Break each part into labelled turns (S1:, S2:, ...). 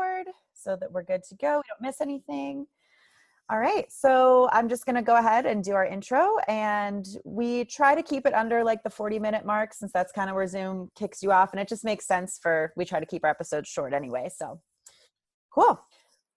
S1: record so that we're good to go. We don't miss anything. All right, so I'm just going to go ahead and do our intro, and we try to keep it under like the 40-minute mark, since that's kind of where Zoom kicks you off, and it just makes sense we try to keep our episodes short anyway. So cool.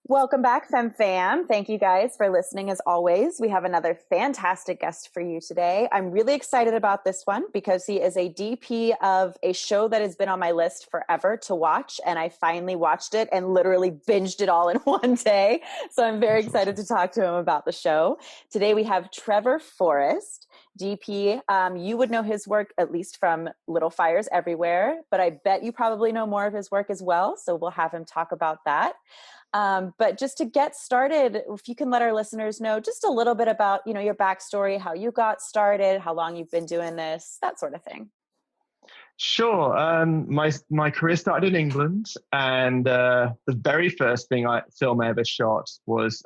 S1: Welcome back, FemFam. Thank you guys for listening. As always, we have another fantastic guest for you today. I'm really excited about this one because he is a DP of a show that has been on my list forever to watch, and I finally watched it and literally binged it all in one day. So I'm very excited to talk to him about the show. Today we have Trevor Forrest, DP. You would know his work at least from Little Fires Everywhere, but I bet you probably know more of his work as well. So we'll have him talk about that. But just to get started, if you can let our listeners know just a little bit about, your backstory, how you got started, how long you've been doing this, that sort of thing.
S2: Sure. My career started in England, and the very first film I ever shot was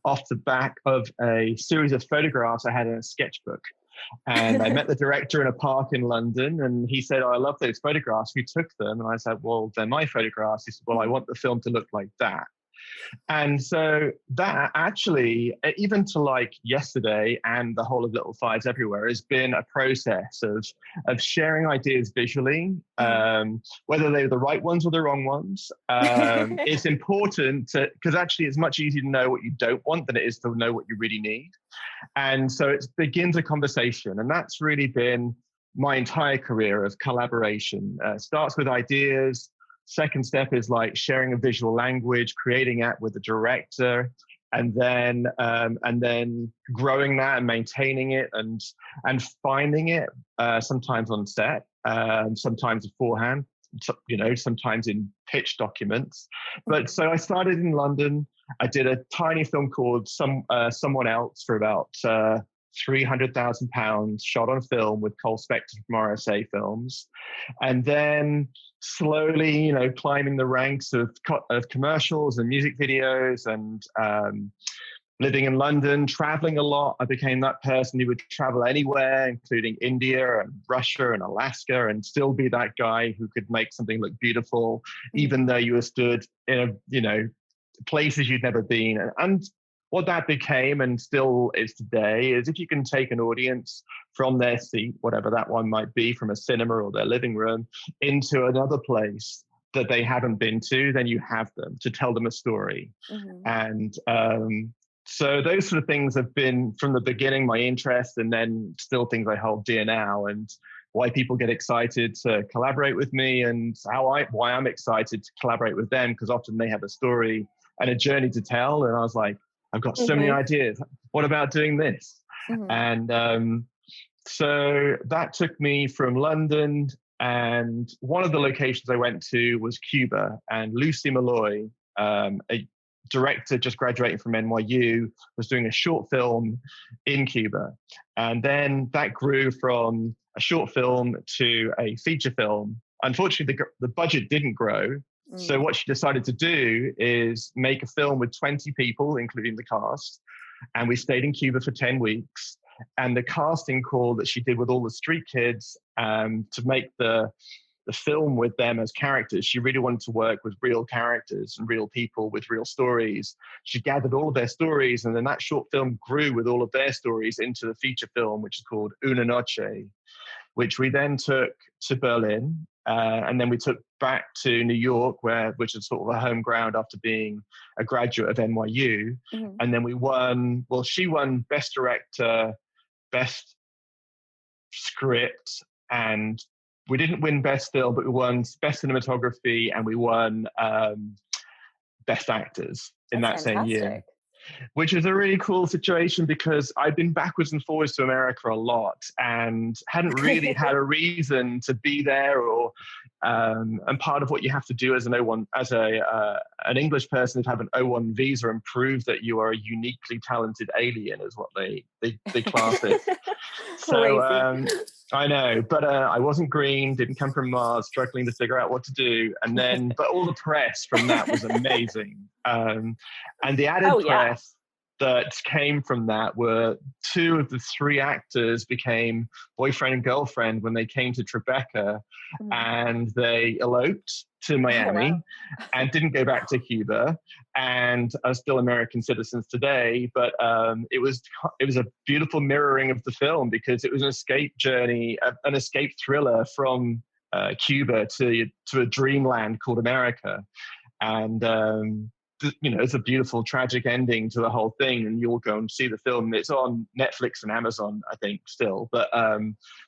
S2: off the back of a series of photographs I had in a sketchbook. And I met the director in a park in London, and he said, "Oh, I love those photographs. Who took them?" And I said, "Well, they're my photographs." He said, "Well, I want the film to look like that." And so that actually, even to like yesterday and the whole of Little Fires Everywhere, has been a process of sharing ideas visually, whether they're the right ones or the wrong ones. It's important because actually it's much easier to know what you don't want than it is to know what you really need. And so it begins a conversation, and that's really been my entire career of collaboration. Starts with ideas. Second step is like sharing a visual language, creating it with the director, and then growing that and maintaining it and finding it, sometimes on set, sometimes beforehand, sometimes in pitch documents. But so I started in London. I did a tiny film called Someone Else for about £300,000, shot on film with Cole Spector from RSA Films, and then slowly, climbing the ranks of commercials and music videos, and living in London, traveling a lot. I became that person who would travel anywhere, including India and Russia and Alaska, and still be that guy who could make something look beautiful, even though you were stood in places you'd never been. And what that became, and still is today, is if you can take an audience from their seat, whatever that one might be, from a cinema or their living room, into another place that they haven't been to, then you have them to tell them a story. And so those sort of things have been, from the beginning, my interest, and then still things I hold dear now, and why people get excited to collaborate with me, and why I'm excited to collaborate with them, because often they have a story and a journey to tell. And I was like, I've got so many ideas. What about doing this? And so that took me from London, and one of the locations I went to was Cuba. And Lucy Malloy, a director just graduating from NYU, was doing a short film in Cuba. And then that grew from a short film to a feature film. Unfortunately, the budget didn't grow. So what she decided to do is make a film with 20 people, including the cast. And we stayed in Cuba for 10 weeks. And the casting call that she did with all the street kids, to make the film with them as characters, she really wanted to work with real characters and real people with real stories. She gathered all of their stories, and then that short film grew with all of their stories into the feature film, which is called Una Noche, which we then took to Berlin. And then we took back to New York, which is sort of a home ground after being a graduate of NYU. And then she won Best Director, Best Script, and we didn't win Best Film, but we won Best Cinematography, and we won Best Actors in that same year. Which is a really cool situation, because I've been backwards and forwards to America a lot and hadn't really had a reason to be there, and part of what you have to do as an an English person is have an O1 visa and prove that you are a uniquely talented alien, is what they class it. So I know, but I wasn't green, didn't come from Mars, struggling to figure out what to do. And then, but all the press from that was amazing. And the added press, that came from that were two of the three actors became boyfriend and girlfriend when they came to Tribeca, and they eloped to Miami and didn't go back to Cuba, and are still American citizens today. But it was a beautiful mirroring of the film, because it was an escape journey, an escape thriller from Cuba to a dreamland called America. And it's a beautiful, tragic ending to the whole thing, and you'll go and see the film. It's on Netflix and Amazon, I think, still. But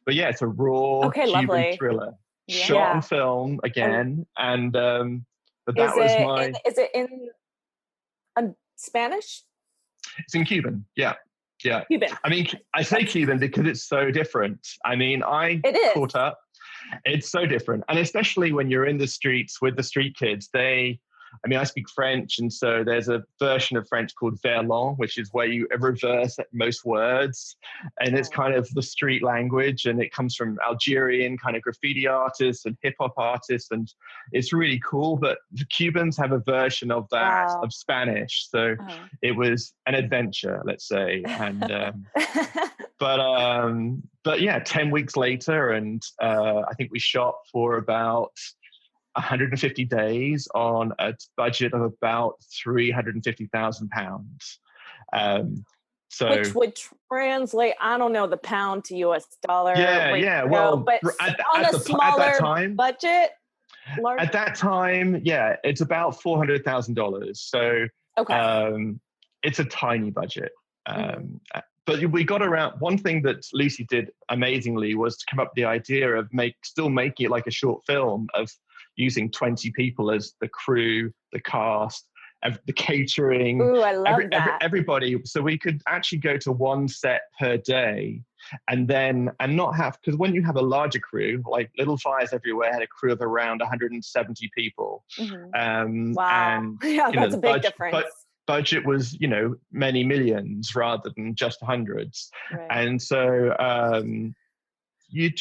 S2: yeah, it's a raw Cuban thriller, shot on film again, and but that was my.
S3: Is it in Spanish?
S2: It's in Cuban, yeah.
S3: Cuban.
S2: I mean, I say Cuban because it's so different. I mean, caught up. It's so different, and especially when you're in the streets with the street kids, I speak French, and so there's a version of French called verlan, which is where you reverse most words, and it's kind of the street language, and it comes from Algerian kind of graffiti artists and hip hop artists, and it's really cool. But the Cubans have a version of that of Spanish, so it was an adventure, let's say, and but yeah, 10 weeks later, and I think we shot for about 150 days on a budget of about £350,000.
S3: Which would translate, I don't know, the pound to US dollar.
S2: Yeah. Well,
S3: but
S2: at
S3: that time, budget.
S2: At that time, yeah, it's about $400,000. So it's a tiny budget. But we got around. One thing that Lucy did amazingly was to come up with the idea of still making it like a short film, of using 20 people as the crew, the cast, the catering.
S3: Ooh, I love that.
S2: Everybody. So we could actually go to one set per day, and not have, because when you have a larger crew, like Little Fires Everywhere had a crew of around 170 people.
S3: Wow.
S2: And
S3: that's a big difference.
S2: But budget was, many millions rather than just hundreds.
S3: Right.
S2: And so you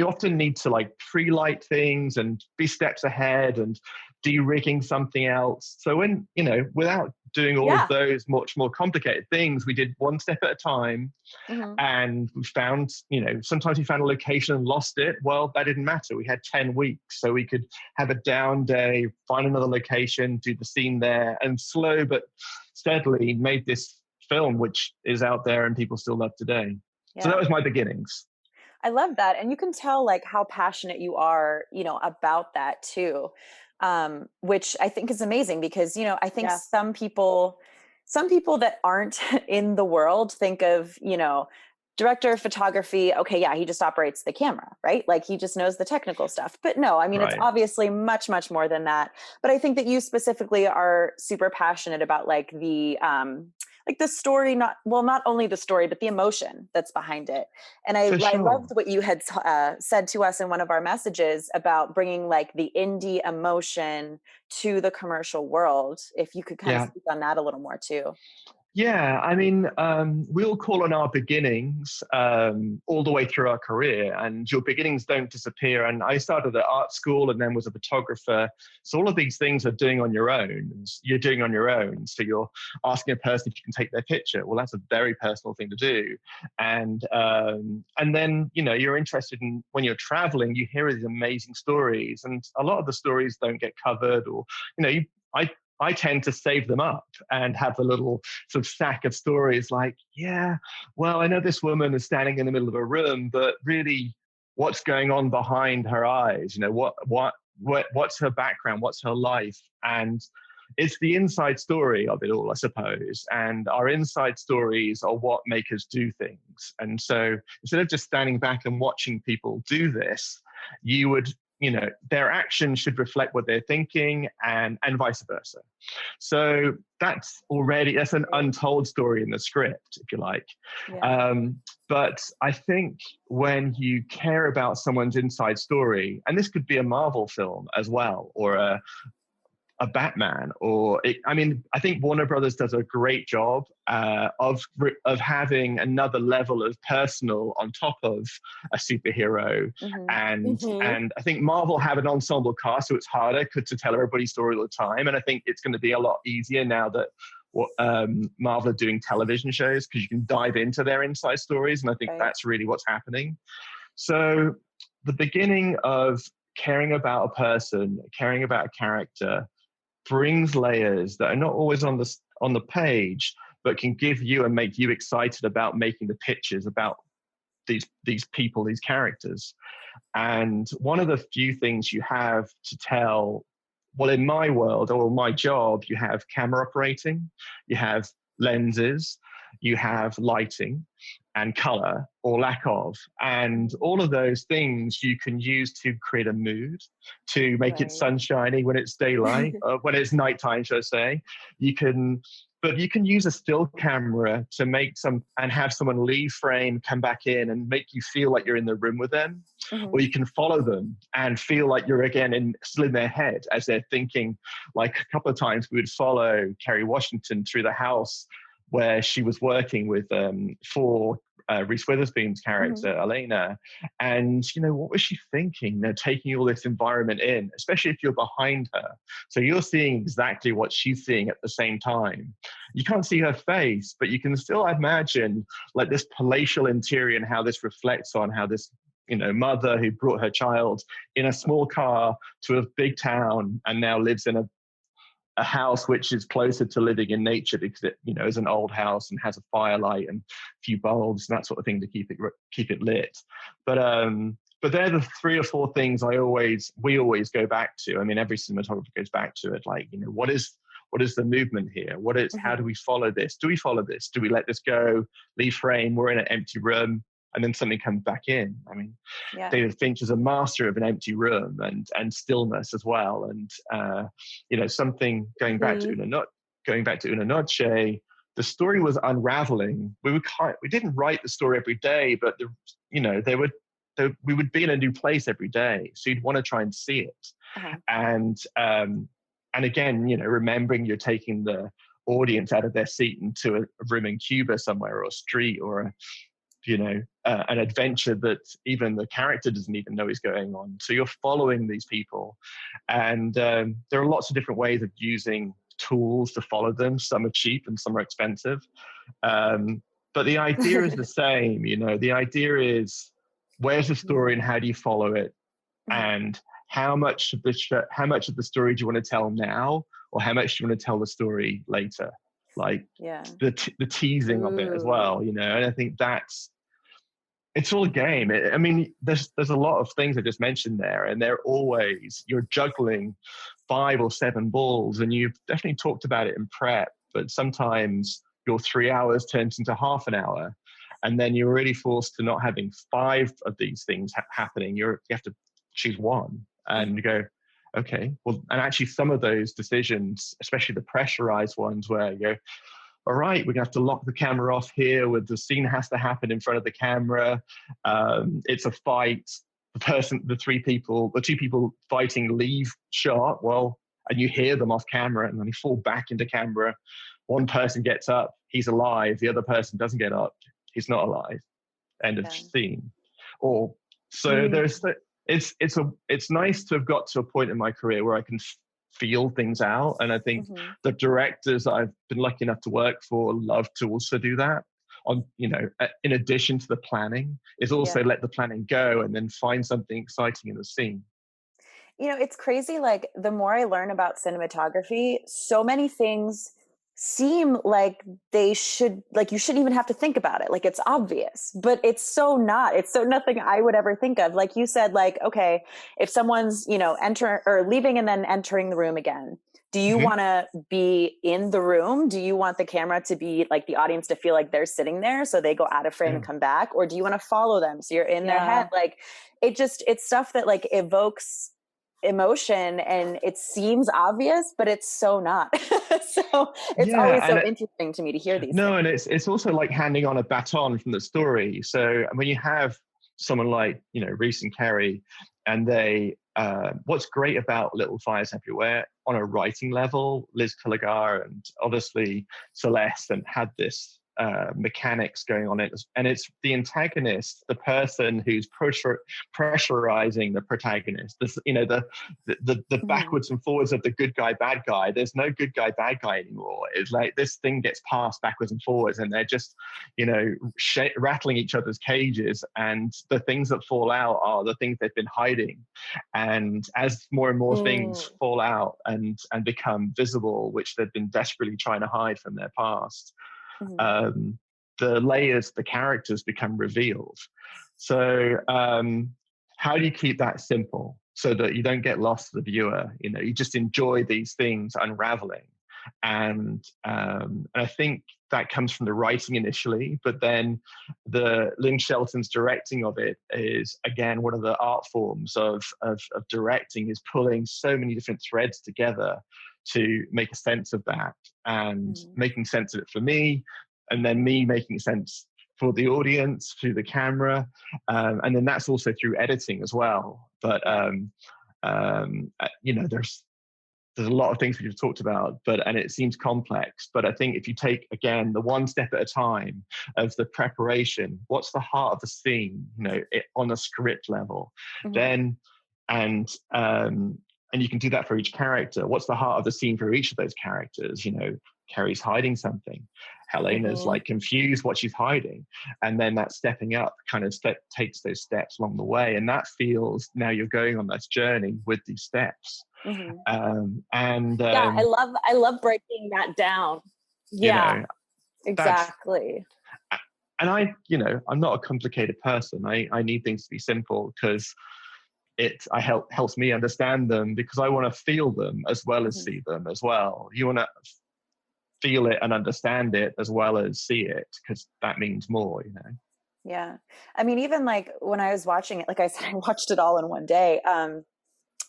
S2: often need to pre-light things and be steps ahead and de-rigging something else. So when, without doing all of those much more complicated things, we did one step at a time. And we found, sometimes we found a location and lost it. Well, that didn't matter. We had 10 weeks, so we could have a down day, find another location, do the scene there, and slow but steadily made this film, which is out there and people still love today. So that was my beginnings.
S1: I love that. And you can tell how passionate you are, about that too. Which I think is amazing, because, I think some people that aren't in the world think of, director of photography. Okay. Yeah. He just operates the camera, right? He just knows the technical stuff, but no, I mean, It's obviously much, much more than that. But I think that you specifically are super passionate about the story, not only the story, but the emotion that's behind it. And I loved what you had said to us in one of our messages about bringing the indie emotion to the commercial world. If you could kind of speak on that a little more too.
S2: Yeah, I mean, we'll call on our beginnings all the way through our career, and your beginnings don't disappear. And I started at art school and then was a photographer. So all of these things are doing on your own. You're doing on your own. So you're asking a person if you can take their picture. Well, that's a very personal thing to do. And then, you're interested in, when you're traveling, you hear these amazing stories, and a lot of the stories don't get covered, or, I tend to save them up and have a little sort of stack of stories I know this woman is standing in the middle of a room, but really what's going on behind her eyes? What's her background? What's her life? And it's the inside story of it all, I suppose. And our inside stories are what make us do things. And so instead of just standing back and watching people do this, you would, their actions should reflect what they're thinking, and vice versa. So that's an untold story in the script, if you like. But I think when you care about someone's inside story, and this could be a Marvel film as well, or a Batman, I think Warner Brothers does a great job of having another level of personal on top of a superhero. And I think Marvel have an ensemble cast, so it's harder to tell everybody's story all the time. And I think it's going to be a lot easier now that what Marvel are doing television shows, because you can dive into their inside stories. And I think that's really what's happening. So the beginning of caring about a person, caring about a character, brings layers that are not always on the page, but can give you and make you excited about making the pictures about these people, these characters. And one of the few things you have to tell, well, in my world or my job, you have camera operating, you have lenses, you have lighting and color or lack of. And all of those things you can use to create a mood, to make it sunshiny when it's daylight, when it's nighttime, should I say. But you can use a still camera to make and have someone leave frame, come back in and make you feel like you're in the room with them. Or you can follow them and feel like you're again still in their head as they're thinking. Like a couple of times we would follow Kerry Washington through the house where she was working with for Reese Witherspoon's character, Elena. And, what was she thinking? Taking all this environment in, especially if you're behind her. So you're seeing exactly what she's seeing at the same time. You can't see her face, but you can still imagine like this palatial interior and how this reflects on how this, mother who brought her child in a small car to a big town and now lives in a house which is closer to living in nature because it, is an old house and has a firelight and a few bulbs and that sort of thing to keep it lit. But they're the 3 or 4 things we always go back to. I mean, every cinematographer goes back to it. Like, what is the movement here? How do we follow this? Do we follow this? Do we let this go? Leave frame. We're in an empty room. And then something comes back in. I mean, David Finch is a master of an empty room and stillness as well. And something going back to Una Noche, the story was unraveling. We didn't write the story every day, but we would be in a new place every day, so you'd want to try and see it. And again, remembering you're taking the audience out of their seat into a room in Cuba somewhere, or a street, or an adventure that even the character doesn't even know is going on. So you're following these people. And there are lots of different ways of using tools to follow them. Some are cheap and some are expensive. But the idea is the same. The idea is, where's the story and how do you follow it? And how much of the story do you want to tell now, or how much do you want to tell the story later? Like the teasing of it as well, and I think it's all a game. I mean, there's a lot of things I just mentioned there, and you're juggling 5 or 7 balls, and you've definitely talked about it in prep, but sometimes your 3 hours turns into half an hour, and then you're really forced to not having 5 of these things happening. You have to choose one, and you go, okay, well, and actually some of those decisions, especially the pressurized ones where you go, all right, we're going to have to lock the camera off here, where the scene has to happen in front of the camera. It's a fight. The 2 people fighting leave shot, and you hear them off camera, and then they fall back into camera. One person gets up, he's alive. The other person doesn't get up, he's not alive. End of scene. It's nice to have got to a point in my career where I can feel things out. And I think the directors that I've been lucky enough to work for love to also do that. In addition to the planning, is also let the planning go and then find something exciting in the scene.
S1: It's crazy. Like, the more I learn about cinematography, so many things seem like you shouldn't even have to think about it. Like, it's obvious, but it's so not. It's so nothing I would ever think of. Like you said, like, okay, if someone's, enter or leaving and then entering the room again, do you want to be in the room? Do you want the camera to be like the audience to feel like they're sitting there so they go out of frame and come back? Or do you want to follow them so you're in their head? Like, it's stuff that like evokes emotion, and it seems obvious, but it's so not. So it's always so interesting to me to hear these things.
S2: And it's also like handing on a baton from the story. So when you have someone like Reese and Kerry, and they what's great about Little Fires Everywhere on a writing level, Liz Killigar and obviously Celeste, and had this mechanics going on. And it's the antagonist, the person who's pressurizing the protagonist. This, the backwards and forwards of the good guy, bad guy. There's no good guy, bad guy anymore. It's like this thing gets passed backwards and forwards, and they're just, rattling each other's cages. And the things that fall out are the things they've been hiding. And as more and more things fall out and become visible, which they've been desperately trying to hide from their past, the layers, the characters become revealed. So how do you keep that simple so that you don't get lost to the viewer? You just enjoy these things unraveling. And I think that comes from the writing initially, but then Lynn Shelton's directing of it is, again, one of the art forms of directing, is pulling so many different threads together to make a sense of that, and making sense of it for me, and then me making sense for the audience through the camera, and then that's also through editing as well. But there's a lot of things we've talked about, and it seems complex. But I think if you take, again, the one step at a time of the preparation, what's the heart of the scene, on a script level, then, and you can do that for each character. What's the heart of the scene for each of those characters? Carrie's hiding something. Helena's like confused what she's hiding. And then that stepping up kind of takes those steps along the way. And that feels, now you're going on this journey with these steps.
S3: I love breaking that down. Yeah, exactly.
S2: And I'm not a complicated person. I need things to be simple, because it helps me understand them, because I want to feel them as well as see them as well. You want to feel it and understand it as well as see it, because that means more.
S1: Yeah, I mean, even like when I was watching it, like I said, I watched it all in one day. I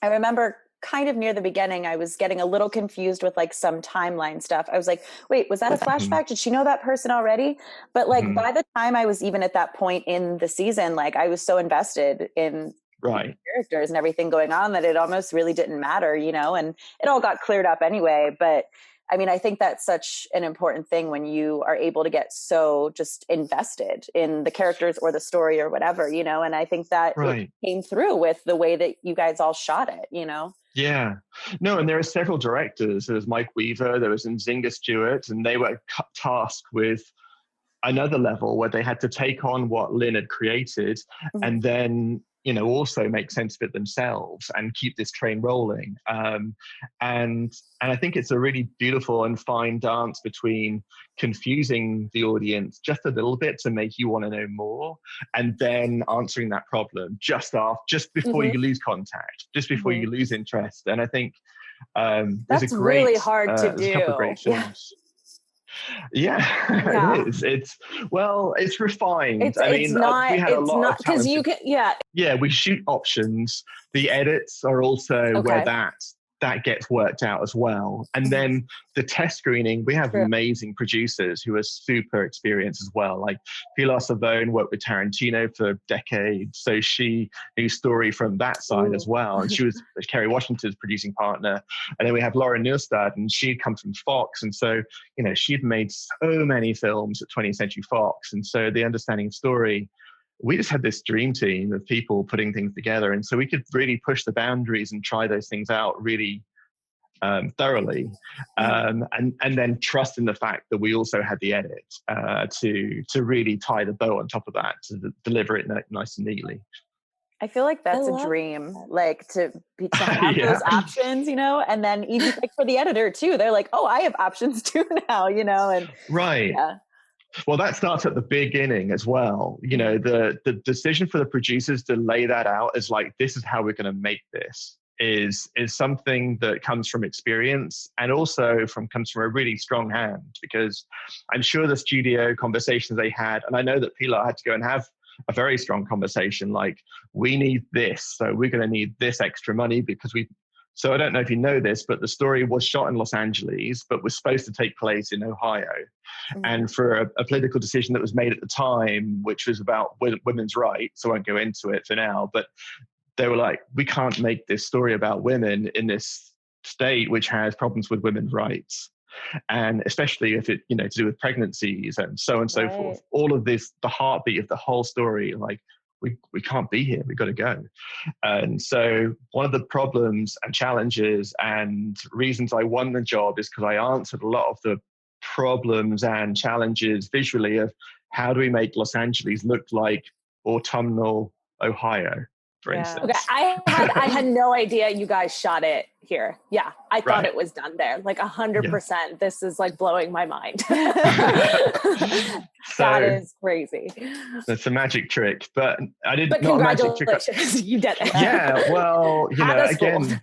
S1: remember kind of near the beginning, I was getting a little confused with like some timeline stuff. I was like, wait, was that a flashback? Did she know that person already? But like by the time I was even at that point in the season, like I was so invested in the characters and everything going on that it almost really didn't matter, and it all got cleared up anyway. But I mean, I think that's such an important thing when you are able to get so just invested in the characters or the story or whatever, and I think that it came through with the way that you guys all shot it,
S2: Yeah. No, and there are several directors. There was Mike Weaver, there was Nzinga Stewart, and they were tasked with another level where they had to take on what Lynn had created and then, also make sense of it themselves and keep this train rolling. And I think it's a really beautiful and fine dance between confusing the audience just a little bit to make you want to know more, and then answering that problem just before you lose contact, just before you lose interest. And I think
S3: that's really hard to do.
S2: There's a couple of great films. Yeah. It is. It's refined.
S3: We had a lot of because you can.
S2: Yeah, we shoot options. The edits are also where that gets worked out as well. And then the test screening, we have amazing producers who are super experienced as well. Like Pilar Savone worked with Tarantino for decades, so she knew story from that side as well. And she was Kerry Washington's producing partner. And then we have Laura Newstad, and she'd come from Fox. And so, she'd made so many films at 20th Century Fox. And so the understanding of story, we just had this dream team of people putting things together. And so we could really push the boundaries and try those things out really thoroughly. And then trust in the fact that we also had the edit to really tie the bow on top of that, to deliver it nice and neatly.
S1: I feel like that's a dream, like to have those options, and then even like for the editor too, they're like, oh, I have options too now, and
S2: Well, that starts at the beginning as well. The decision for the producers to lay that out as like, this is how we're going to make this is something that comes from experience, and also comes from a really strong hand, because I'm sure the studio conversations they had, and I know that Pilar had to go and have a very strong conversation, like, we need this, so we're going to need this extra money because so I don't know if you know this, but the story was shot in Los Angeles, but was supposed to take place in Ohio. And for a political decision that was made at the time, which was about women's rights, I won't go into it for now, but they were like, we can't make this story about women in this state which has problems with women's rights. And especially if it, to do with pregnancies and so forth, all of this, the heartbeat of the whole story, like we can't be here, we've got to go. And so one of the problems and challenges and reasons I won the job is because I answered a lot of the problems and challenges visually of how do we make Los Angeles look like autumnal Ohio, for instance.
S3: Okay, I had no idea you guys shot it here. Yeah, I thought it was done there. Like 100%. Yeah. This is like blowing my mind. That is crazy.
S2: That's a magic trick, but I didn't.
S3: But
S2: not
S3: congratulations,
S2: a magic trick.
S3: You did it.
S2: Yeah, well, again,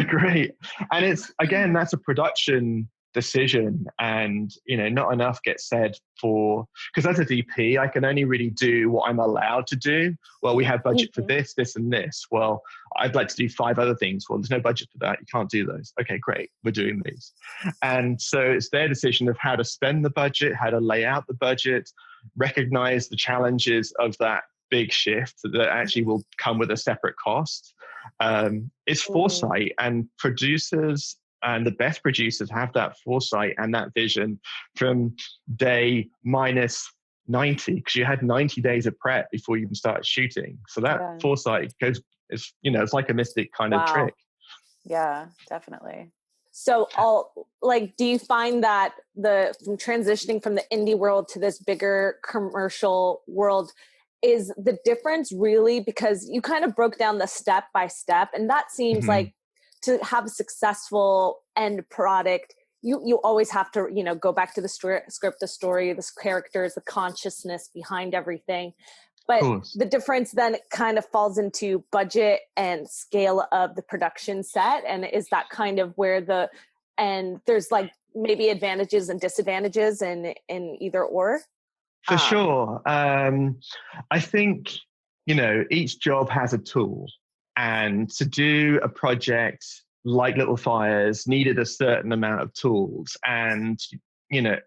S2: great. And it's again, that's a production decision, and not enough gets said for, because as a DP I can only really do what I'm allowed to do. Well, we have budget for this and this. Well, I'd like to do 5 other things. Well, there's no budget for that, you can't do those. Okay, great, we're doing these. And so it's their decision of how to spend the budget, how to lay out the budget, recognize the challenges of that big shift that actually will come with a separate cost. It's foresight, and producers and the best producers have that foresight and that vision from day minus 90, because you had 90 days of prep before you even started shooting. So that foresight goes, it's like a mystic kind of trick.
S1: Yeah, definitely.
S3: So do you find that from transitioning from the indie world to this bigger commercial world, is the difference really, because you kind of broke down the step by step, and that seems like to have a successful end product, you always have to, go back to the script, the story, the characters, the consciousness behind everything. But the difference then kind of falls into budget and scale of the production set. And is that kind of where there's like maybe advantages and disadvantages in either or?
S2: For sure. I think, each job has a tool. And to do a project like Little Fires needed a certain amount of tools. And,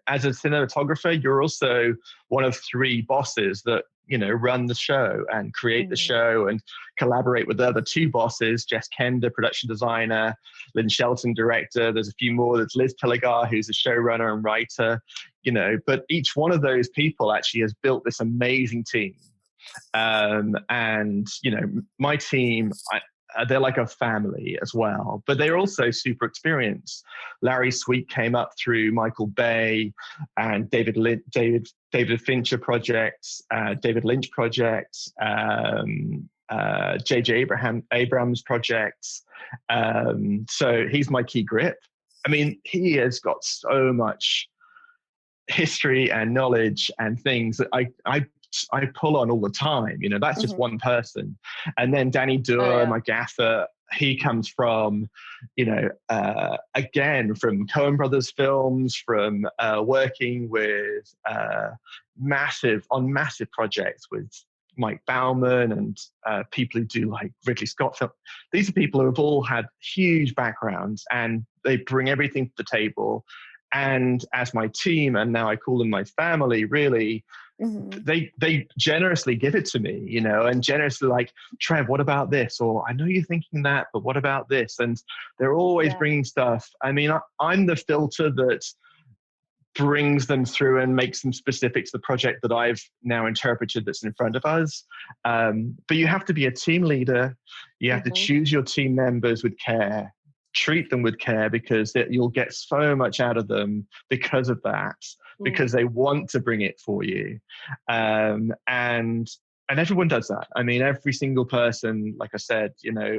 S2: as a cinematographer, you're also one of 3 bosses that, run the show and create the show and collaborate with the other 2 bosses, Jess Kender, production designer, Lynn Shelton, director. There's a few more. There's Liz Pilligar, who's a showrunner and writer, but each one of those people actually has built this amazing team. And my team, they're like a family as well, but they're also super experienced. Larry Sweet came up through Michael Bay and David Fincher projects, David Lynch projects, J.J. Abrams projects. So he's my key grip. I mean, he has got so much history and knowledge and things that I pull on all the time. That's just one person. And then Danny Doerr, my gaffer, he comes from, again, from Coen Brothers films, from working with massive projects with Mike Bauman and people who do like Ridley Scott film. These are people who have all had huge backgrounds, and they bring everything to the table. And as my team, and now I call them my family, really, they generously give it to me, and generously like, Trev, what about this? Or I know you're thinking that, but what about this? And they're always bringing stuff. I mean, I'm the filter that brings them through and makes them specific to the project that I've now interpreted that's in front of us. But you have to be a team leader. You have to choose your team members with care. Treat them with care, because you'll get so much out of them because of that, because they want to bring it for you. And everyone does that. I mean, every single person, like I said,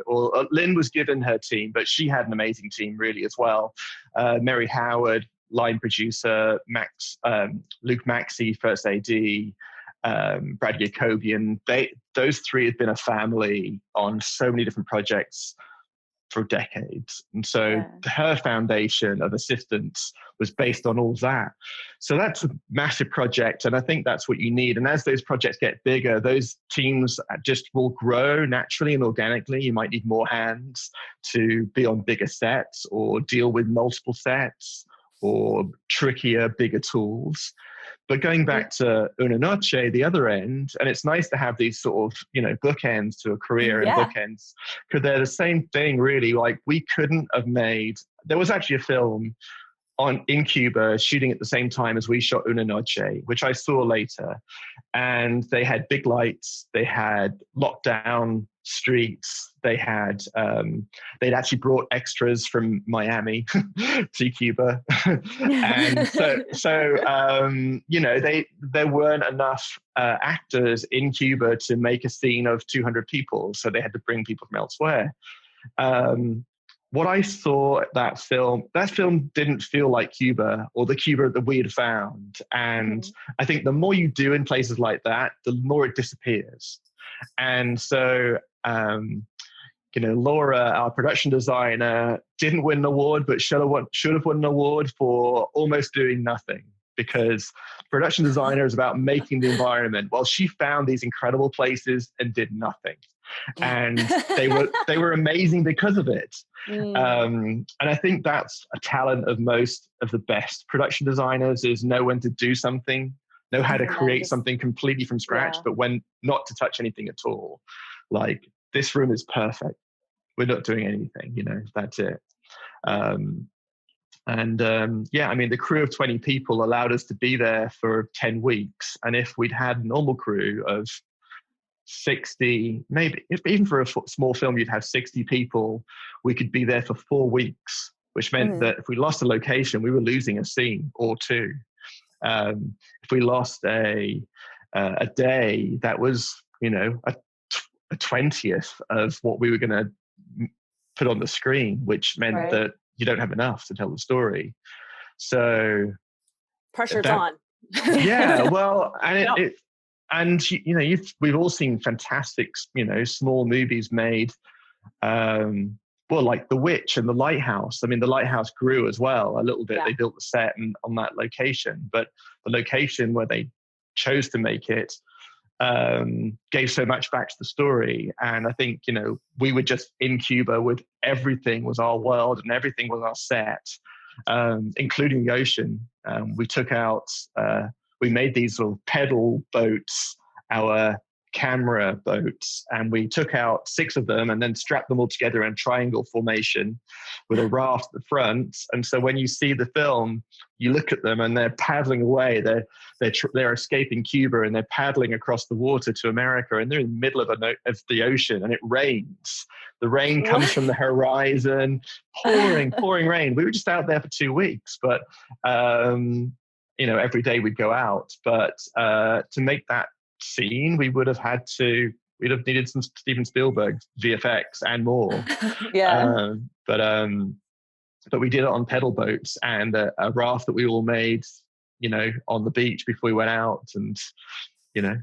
S2: or Lynn was given her team, but she had an amazing team really as well. Mary Howard, line producer, Luke Maxey, first AD, Brad Jacobian. Those 3 have been a family on so many different projects for decades. And so her foundation of assistance was based on all that. So that's a massive project. And I think that's what you need. And as those projects get bigger, those teams just will grow naturally and organically. You might need more hands to be on bigger sets or deal with multiple sets or trickier, bigger tools. But going back to Una Noche, the other end, and it's nice to have these sort of, bookends to a career and bookends, because they're the same thing, really. Like, we couldn't have made, there was actually a film in Cuba shooting at the same time as we shot Una Noche, which I saw later. And they had big lights, they had lockdown streets, they had they'd actually brought extras from Miami to Cuba. And you know, there weren't enough actors in Cuba to make a scene of 200 people, so they had to bring people from elsewhere. What I saw at that film didn't feel like Cuba or the Cuba that we had found. And I think the more you do in places like that, the more it disappears. And so, you know, Laura, our production designer, didn't win an award, but should have won an award for almost doing nothing, because production designer is about making the environment. Well, she found these incredible places and did nothing. And they were amazing because of it. And I think that's a talent of most of the best production designers, is know when to do something, know how to create something completely from scratch, but when not to touch anything at all. Like, this room is perfect. We're not doing anything, you know, that's it. Yeah, I mean, the crew of 20 people allowed us to be there for 10 weeks. And if we'd had a normal crew of 60, maybe even for a small film, you'd have 60 people. We could be there for 4 weeks, which meant that if we lost a location, we were losing a scene or two. If we lost a day, that was, you know, a 20th of what we were going to put on the screen, which meant that you don't have enough to tell the story. So
S3: pressure's on.
S2: Yeah, well, and you know, we've all seen fantastic, you know, small movies made, well, like The Witch and The Lighthouse. I mean, The Lighthouse grew as well a little bit. They built the set on that location, but the location where they chose to make it gave so much back to the story. And I think, you know, we were just in Cuba with everything was our world and everything was our set, including the ocean. We took out, we made these sort of pedal boats, our camera boats, and we took out 6 of them and then strapped them all together in triangle formation with a raft at the front. And so when you see the film, you look at them and they're paddling away. They're escaping Cuba and they're paddling across the water to America, and they're in the middle of the ocean, and it rains. The rain comes from the horizon, pouring rain. We were just out there for 2 weeks, but you know, every day we'd go out. But to make that scene, we'd have needed some Steven Spielberg VFX and more. But we did it on pedal boats and a raft that we all made, you know, on the beach before we went out. And, you know,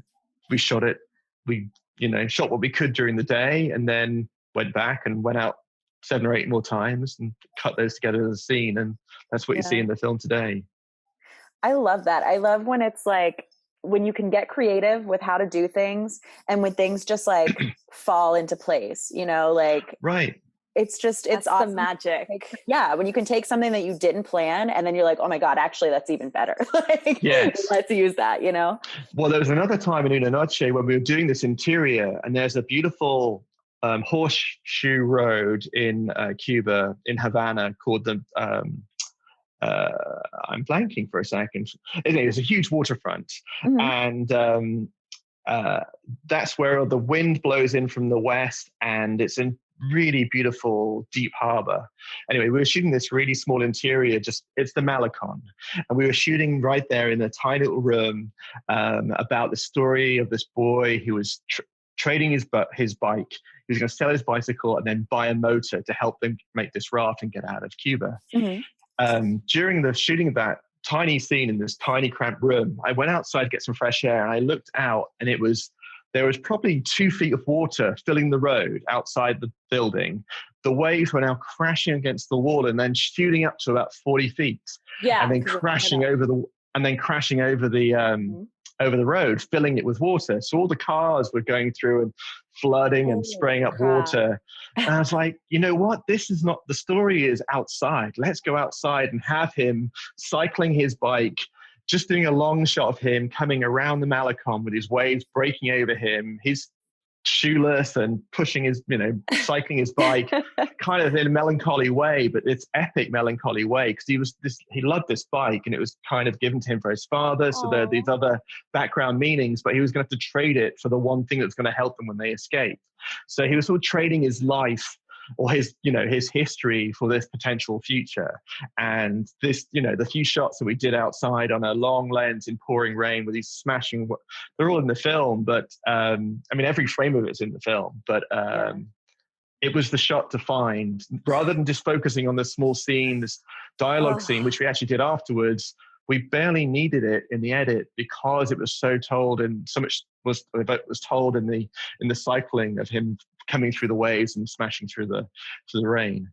S2: we shot it. We, you know, shot what we could during the day and then went back and went out 7 or 8 more times and cut those together as a scene. And that's what you see in the film today.
S1: I love that. I love when it's like, when you can get creative with how to do things and when things just like fall into place, you know, like, it's just, it's awesome.
S3: The magic.
S1: When you can take something that you didn't plan and then you're like, oh my God, actually that's even better. Like, let's use that, you know?
S2: Well, there was another time in Una Noche when we were doing this interior, and there's a beautiful horseshoe road in Cuba, in Havana, called the, I'm blanking for a second. It's a huge waterfront. And that's where the wind blows in from the west, and it's in really beautiful deep harbor. Anyway, we were shooting this really small interior, it's the Malecon, and we were shooting right there in a tiny little room about the story of this boy who was trading his bike. He was going to sell his bicycle and then buy a motor to help them make this raft and get out of Cuba. During the shooting of that tiny scene in this tiny cramped room, I went outside to get some fresh air, and I looked out, and there was probably 2 feet of water filling the road outside the building. The waves were now crashing against the wall and then shooting up to about 40 feet, and then crashing over the road, filling it with water. So all the cars were going through and flooding and spraying up water. And I was like, you know what? This is not, the story is outside. Let's go outside and have him cycling his bike, just doing a long shot of him coming around the Malecon with his waves breaking over him, his shoeless and pushing his, cycling his bike, kind of in a melancholy way, but it's epic melancholy way, because he loved this bike and it was kind of given to him for his father. So there are these other background meanings, but he was going to have to trade it for the one thing that's going to help them when they escape. So he was sort of trading his life or his history for this potential future. And this, the few shots that we did outside on a long lens in pouring rain with these smashing, they're all in the film, but every frame of it's in the film, but it was the shot to find, rather than just focusing on the small scene, this dialogue scene, which we actually did afterwards. We barely needed it in the edit because it was so told, and so much was told in the cycling of him coming through the waves and smashing through the rain.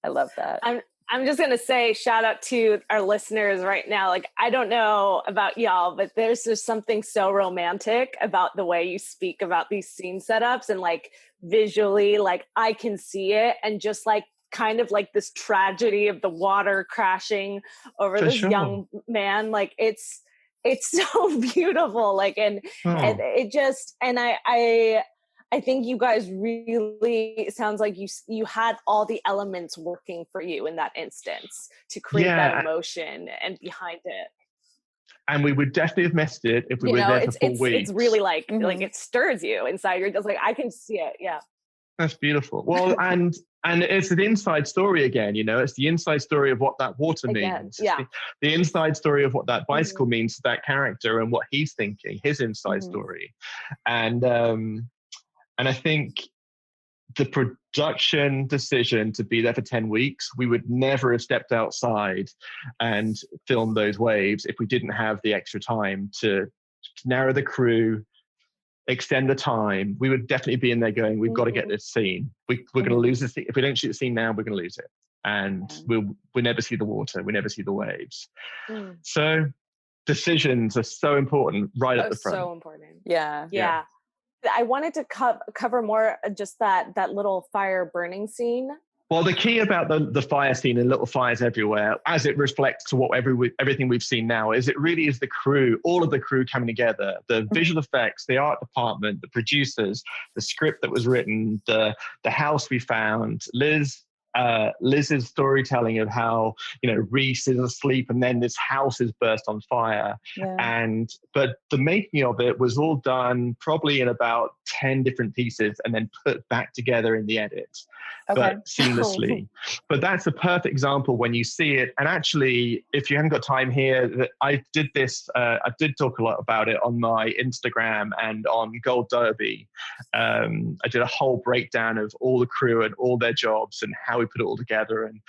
S3: I love that. I'm just going to say shout out to our listeners right now. Like, I don't know about y'all, but there's just something so romantic about the way you speak about these scene setups, and like visually, like I can see it, and just like kind of like this tragedy of the water crashing over this young man. Like it's so beautiful. Like, and it just, and I think you guys really, it sounds like you had all the elements working for you in that instance to create that emotion and behind it.
S2: And we would definitely have missed it if we were there for 4 weeks.
S3: It's really like it stirs you inside. You're just like, I can see it. Yeah.
S2: That's beautiful. Well, and it's an inside story again, it's the inside story of what that water means.
S3: Yeah.
S2: The inside story of what that bicycle means to that character and what he's thinking, his inside story. And I think the production decision to be there for 10 weeks, we would never have stepped outside and filmed those waves if we didn't have the extra time to narrow the crew, extend the time. We would definitely be in there going, we've got to get this scene. We're going to lose this scene. If we don't shoot the scene now, we're going to lose it. And we'll never see the water. We never see the waves. So decisions are so important right at the front.
S3: So important. Yeah. I wanted to cover more just that little fire burning scene.
S2: Well, the key about the fire scene and little fires everywhere, as it reflects to what everything we've seen now, is it really is the crew, all of the crew coming together, the visual effects, the art department, the producers, the script that was written, the house we found, Liz's storytelling of how, Reese is asleep and then this house is burst on fire. But the making of it was all done probably in about 10 different pieces and then put back together in the edit, but seamlessly. But that's a perfect example when you see it. And actually, if you haven't got time here, I did talk a lot about it on my Instagram and on Gold Derby. I did a whole breakdown of all the crew and all their jobs and how we put it all together and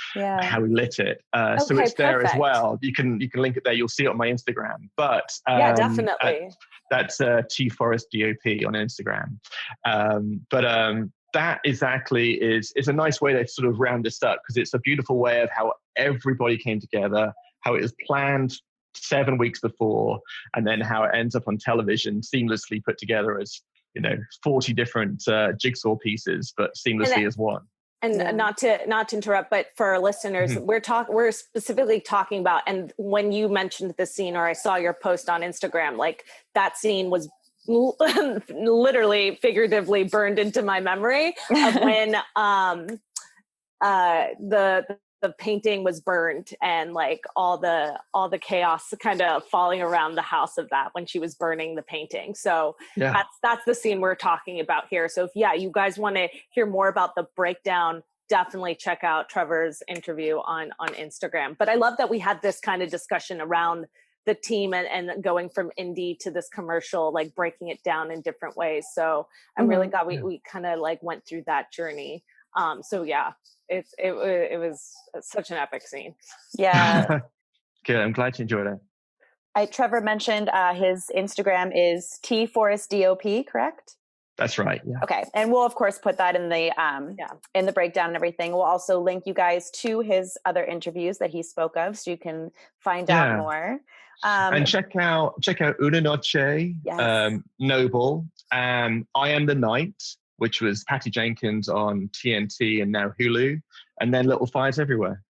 S2: how we lit it. So it's there as well. You can link it there. You'll see it on my Instagram. But
S3: definitely.
S2: That's T Forrest DOP on Instagram. That exactly is a nice way to sort of round this up, because it's a beautiful way of how everybody came together, how it was planned 7 weeks before, and then how it ends up on television seamlessly put together as 40 different jigsaw pieces, but seamlessly as one.
S3: And not to interrupt, but for our listeners, we're specifically talking about, and when you mentioned the scene, or I saw your post on Instagram, like that scene was literally figuratively burned into my memory of when the painting was burned, and like all the chaos kind of falling around the house of that when she was burning the painting. So that's the scene we're talking about here. So if you guys want to hear more about the breakdown, definitely check out Trevor's interview on Instagram. But I love that we had this kind of discussion around the team and going from indie to this commercial, like breaking it down in different ways. So I'm really glad we kind of like went through that journey. It was such an epic scene.
S1: Yeah.
S2: Good. I'm glad you enjoyed it.
S1: Trevor mentioned his Instagram is T Forrest DOP, correct?
S2: That's right. Yeah.
S1: Okay. And we'll of course put that in the breakdown and everything. We'll also link you guys to his other interviews that he spoke of, so you can find out more.
S2: And check out Una Noche, Noble, I Am the Night, which was Patty Jenkins on TNT and now Hulu, and then Little Fires Everywhere.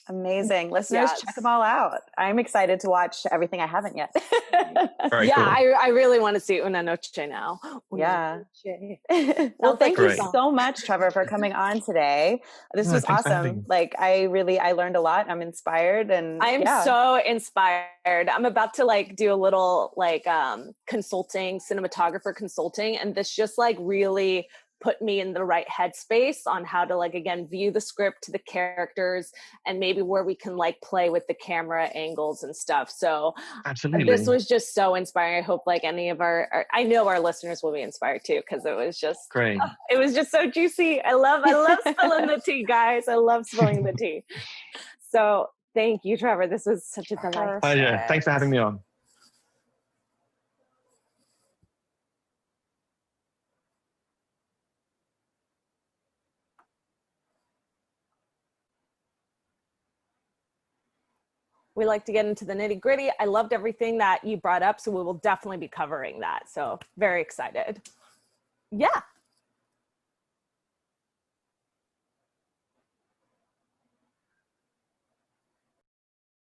S1: Amazing. Listeners, check them all out. I'm excited to watch everything I haven't yet.
S2: Very
S3: yeah,
S2: cool.
S3: I really want to see Una Noche now.
S1: Yeah.
S3: Noche.
S1: Well, thank you
S2: great.
S1: so much, Trevor, for coming on today. This was
S2: Thanks for having
S1: awesome.
S2: me.
S1: Like, I learned a lot. I'm inspired, and
S3: I am so inspired. I'm about to like do a little like consulting, cinematographer consulting, and this just like really put me in the right headspace on how to like again view the script, the characters, and maybe where we can like play with the camera angles and stuff. So
S2: Absolutely.
S3: this was just so inspiring. I hope like any of I know our listeners will be inspired too, because it was just
S2: great.
S3: It was just so juicy. I love spilling the tea, guys. I love spilling the tea. So thank you, Trevor. This was such a delight.
S2: Pleasure. Thanks for having me on.
S3: We like to get into the nitty gritty. I loved everything that you brought up, so we will definitely be covering that. So very excited. Yeah.